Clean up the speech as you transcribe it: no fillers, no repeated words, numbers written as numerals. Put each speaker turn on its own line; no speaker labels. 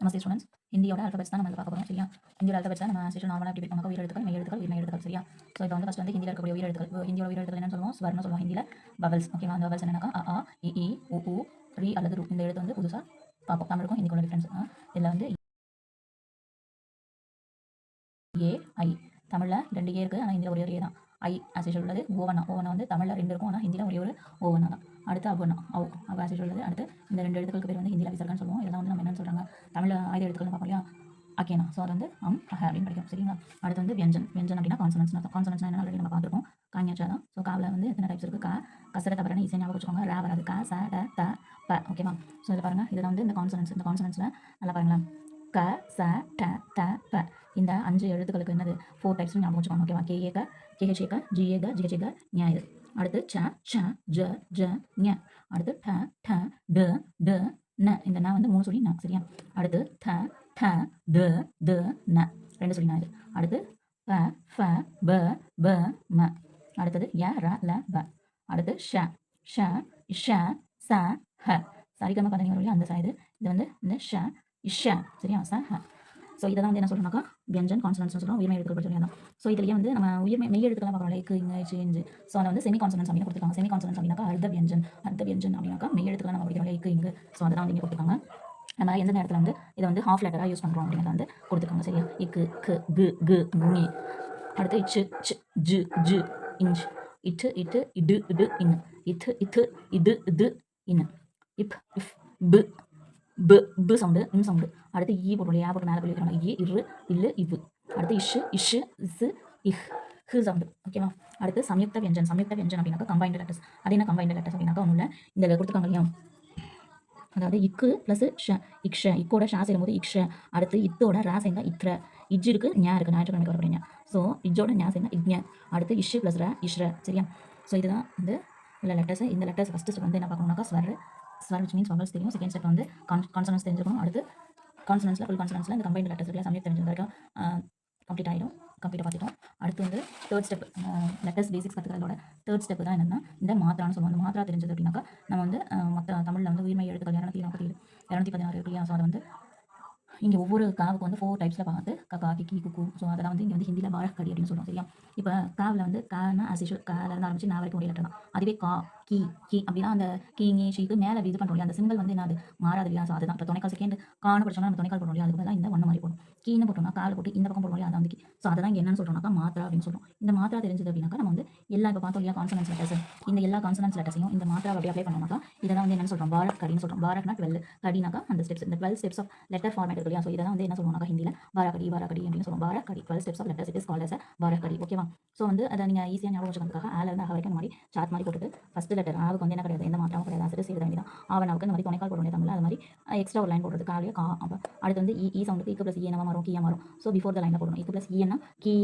நமஸ்தே students, ஹிந்தியோட alphabets தான் நம்ம பார்க்க போகிறோம். சரியா? ஹிந்தியோட ஆல்ஃபபெட்ஸை நம்ம ஆஸ் யூசுவல் நார்மலாக எப்படி படிப்போம், உயிர் எழுத்துக்கள், மெய் எழுத்துக்கள், உயிர்மெய் எழுத்துக்கள். சரியா? ஸோ இப்போ வந்து ஃபஸ்ட் வந்து ஹிந்தியில் இருக்கக்கூடிய உயிர் எழுத்துக்கள். ஹிந்தியோட உயிர் எழுத்துக்கள் என்னன்னு சொல்லுவோம்? ஸ்வர்னு சொல்லுவோம். ஹிந்தியில் வவல்ஸ். ஓகேவா? அந்த வவல்ஸ் என்னன்னாக்கா அ, இ, உ, ரி அல்லது ரு. இந்த எழுத்து வந்து புதுசாக பார்ப்போம். தமிழுக்கும் ஹிந்திக்குள்ள டிஃப்ரென்ஸ். இதில் வந்து ஏ, ஐ. தமிழில் 2 ஏ இருக்குது, ஆனால் ஹிந்தியில் ஒரே ஒரு ஏ தான். ஐ ஆஸ் யூசுவல் உள்ளது. ஓவனா. ஓவனா வந்து தமிழில் 2 இருக்கும், ஆனால் ஹிந்தியில் ஒரே ஒரு ஓவனா தான். அடுத்து அபுனா. அவ் ஆஸ் யூசுவல் உள்ளது. அடுத்து இந்த 2 எழுத்துக்களுக்கு பேர் வந்து ஹிந்தியில் விசர்கன்னு சொல்லுவோம். இதெல்லாம் வந்து நம்ம என்னன்னு சொல்கிறாங்க, தமிழில் ஆயுத எழுத்துக்கள் பார்ப்போம் இல்லையா, அக்கேனா. ஸோ அது வந்து அப்படின்னு படிக்கும். சரிங்களா? அடுத்து வந்து வியஞ்சன். வியஞ்சன் அப்படின்னா கான்சனன்ஸ் அர்த்தம். கான்சனன்ஸ்னா என்ன ஆல்ரெடி நம்ம பார்த்துருக்கோம். காஞ்சாச்சா தான். ஸோ காவில் வந்து எத்தனை டைப்ஸ் இருக்குது? கா, கசர தவறன்னு ஈஸியாக ஞாபகம் வச்சுக்கோங்க. ரா வராது. கா, ச, ட, த, ப. ஓகேவா? ஸோ இதில் பாருங்கள், இதில் வந்து இந்த கான்சனன்ஸ். இந்த கான்சனன்ஸில் நல்லா பாருங்களேன். க, ச, ட, த, ப. இந்த 5 எழுத்துக்களுக்கு என்னது 4 டைப்ஸ் ஞாபகம் வச்சுக்கோங்க. ஓகேவா? கே ஏக, கேஹெச் ஏக, ஜி ஏக, ஜிஹெச் ஏக, ஞ இது. அடுத்து ச, ஷ, ஜ, ஜ, ஞ. அடுத்து ட, ட, ட, ட, ந. இந்த ந வந்து 3 சொல்லி ந. சரியா? அடுத்து த, ட, த, த, ந. 2 சொல்லி ந இது. அடுத்து ப, ஃப, ப, ப, ம. அடுத்தது ய, ர, ல, ப. அடுத்து ஷ, ஷ, ஷ, ச, ஹ. சரிகம பதனி வரும் இல்லையா, அந்த ச இது. இது வந்து இந்த ஷ, இஷ. சரியா? ச, ஹ. ஸோ இதை தான் வந்து என்ன சொல்கிறோம்னாக்கா வியஞ்சன் கான்சனன்ஸ் சொல்கிறோம். உயிர்மெய் எழுத்துக்கள் சொல்லி தான். ஸோ இதுலேயே வந்து நம்ம மெய் எழுத்துக்கெல்லாம் பார்க்குறோம். லைக், இங்கு, இச்சு, இஞ்சு. ஸோ அதை வந்து செமி கான்சனன்ஸ் அப்படின்னு கொடுத்துருக்காங்க. செமி கான்சனன்ஸ் அப்படின்னாக்கா அர்த்த வியஞ்சன். அர்த்த வியஞ்சன் அப்படின்னாக்கா மெய் எழுத்துக்கள் நம்ம படிக்கிறோம். லைக், இங்கு. ஸோ அதை தான் வந்து இங்கே கொடுத்துருக்காங்க. நம்ம எந்த நேரத்தில் வந்து இதை வந்து ஹாஃப் லெட்டராக யூஸ் பண்ணுறோம் அப்படிங்கிறத வந்து கொடுத்துருக்காங்க. சரியா? இக்கு, கு, கு, கு, ஞி. அடுத்து இச்சு, ச், ஜு, ஜு, இஞ்ச். இட்டு, இட்டு, இடு, இடு, இன்னு. இத்து, இத்து, இது, இது, இன்னு. இப், இஃப், பு, பு, பு சவுண்டு, இன் சவுண்டு. அடுத்து ஈ போட்டு ஏ போட்டு மேலே போய் வைக்கிறாங்க. இ, இரு, இல்லு, இவ்வு. அடுத்து இஷு, இஷு, இசு, இஹ், ஹு சவுண்டு. ஓகேவா? அடுத்து சம்யுக்த வியஞ்சன். சம்யுக்த வியஞ்சன் அப்படின்னாக்கா கம்பைன்டு லெட்டர்ஸ். அது என்ன கம்பைன்டு லெட்டர்ஸ் அப்படின்னாக்கா ஒன்றும் இல்லை, இந்த கொடுத்துருக்காங்க இல்லையா, அதாவது இக்கு ப்ளஸ் ஷ, இக்ஷ. இக்கோட ஷா சேரும்போது இக்ஷ. அடுத்து இத்தோட ரா சேர்ந்தா இத்ர. இஜ் இருக்கு, ஞா இருக்குது, ஞாயிற்றுக்கிழமைக்கு வரப்படுங்க. ஸோ இஜ்ஜோட ஞா சேர்ந்தா இக்ஞ. அடுத்து இஷு ப்ளஸ் ர, இஷ்ர. சரியா? ஸோ இதுதான் வந்து இல்லை லெட்டர்ஸ். இந்த லெட்டர்ஸ் ஃபஸ்ட்டு ஸ்டெப் வந்து என்ன பார்க்கணும்னாக்கா ஸ்வர். ஸ்வர் விச் மீன்ஸ் வவல்ஸ் தெரியும். செகண்ட் ஸ்டெப் வந்து கான்சனன்ஸ் தெரிஞ்சுக்கணும். அடுத்து கான்சனன்ஸில் ஃபுல் கான்சனன்ஸில் இந்த கம்பைன்டு லெட்டர்ஸ் இருக்குல்ல, சம்யுக்த வியஞ்சன் வரைக்கும் கம்ப்ளீட் ஆகிடும். கம்ப்ளீட்டாக பார்த்துட்டோம். அடுத்து வந்து தேர்ட் ஸ்டெப், லெட்டர்ஸ் பேசிக்ஸ் கற்றுக்கிறதோட தேர்ட் ஸ்டெப் தான் என்னன்னா இந்த மாத்திரான்னு சொல்லுவோம். அந்த மாத்திரா தெரிஞ்சது அப்படின்னாக்கா நம்ம வந்து மற்ற தமிழில் வந்து உயிர்மெய் எழுத்துக்கள் 247, 216 இருக்கு இல்லையா. ஸோ அதை வந்து இங்கே ஒவ்வொரு காவுக்கு வந்து 4 டைப்ஸில் பார்த்து கக்கா, கிக்கி, குக்கு. ஸோ அதெல்லாம் வந்து இங்கே வந்து ஹிந்தியில் பாரக்கடி அப்படின்னு சொல்லுவோம். சரியா? இப்போ காவில் வந்து கானா அசிஷுவல் காலேருந்து ஆரம்பிச்சு நான் வரைக்கும் ஒரே லெட்டர் தான். அதுவே கா, கி, கி அப்படின்னா அந்த கீங்கி ஷீக்கு மேலே இது பண்ணுறோம் இல்லையா, அந்த சிம்பிள் வந்து என்ன அது மாறாது இல்லையா. ஸோ அதுதான் இப்போ துணைக்கால் செகண்ட் கான்னு படிச்சோம்னா நம்ம துணைக்கால் போடுறோம் இல்லையா, அதுக்கு பதிலாக இந்த ஒன்று மாதிரி போடும். கீன்னு போட்டோம்னா கால் போட்டு இந்த பக்கம் போடுறோம் இல்லையா, அதான் வந்து கி. ஸோ அதை தான் இங்கே என்னன்னு சொல்கிறோம்னாக்கா மாத்திரா அப்படின்னு சொல்லுவோம். இந்த மாத்திரா தெரிஞ்சது அப்படின்னாக்கா நம்ம வந்து எல்லா இப்போ பார்த்தோம் இல்லையா கான்சனன்ஸ் லெட்டர்ஸ், இந்த எல்லா கான்சனன்ஸ் லெட்டர்ஸையும் இந்த மாத்திரா அப்படி அப்ளை பண்ணோம்னாக்கா இதை தான் வந்து என்னன்னு சொல்கிறோம், பாரக் கடின்னு சொல்கிறோம். பாரக்னா 12, கடினாக்கா அந்த ஸ்டெப்ஸ், இந்த 12 ஸ்டெப்ஸ் ஆஃப் லெட்டர் ஃபார்மேட் இருக்கு இல்லையா. ஸோ இதை தான் வந்து என்ன சொல்லுவோம்னாக்கா ஹிந்தியில் பாரக்கடி, பாரக்கடி அப்படின்னு சொல்லுவோம். Barakhadi 12 steps of letters, it is called as barakhadi. ஓகேவா? ஸோ வந்து அதை நீங்கள் ஈஸியாக ஞாபகம் வச்சுக்கிறதுக்காக ஆலேருந்து வரைக்கும் இந்த மாதிரி சார்ட் மாதிரி போட்டுட்டு ஃபஸ்ட்டு லெட்டர் ஆவுக்கு வந்து என்ன கிடையாது, எந்த மாற்றமும் கிடையாது, அசட்டு செய்ய வேண்டியதான். ஆவனாவுக்கு இந்த மாதிரி துணைக்கால் போடுவோம் தமிழில், அது மாதிரி எக்ஸ்ட்ரா ஒரு லைன் போடுறது காலையே கா. அப்போ அடுத்து வந்து இ சவுண்டுக்கு இக்கு ப்ளஸ் ஈ என்னவா மாறும், கீயா மாறும். ஸோ பிஃபோர் த லைனில் போடணும். இக்கு ப்ளஸ் ஈ என்ன கீ.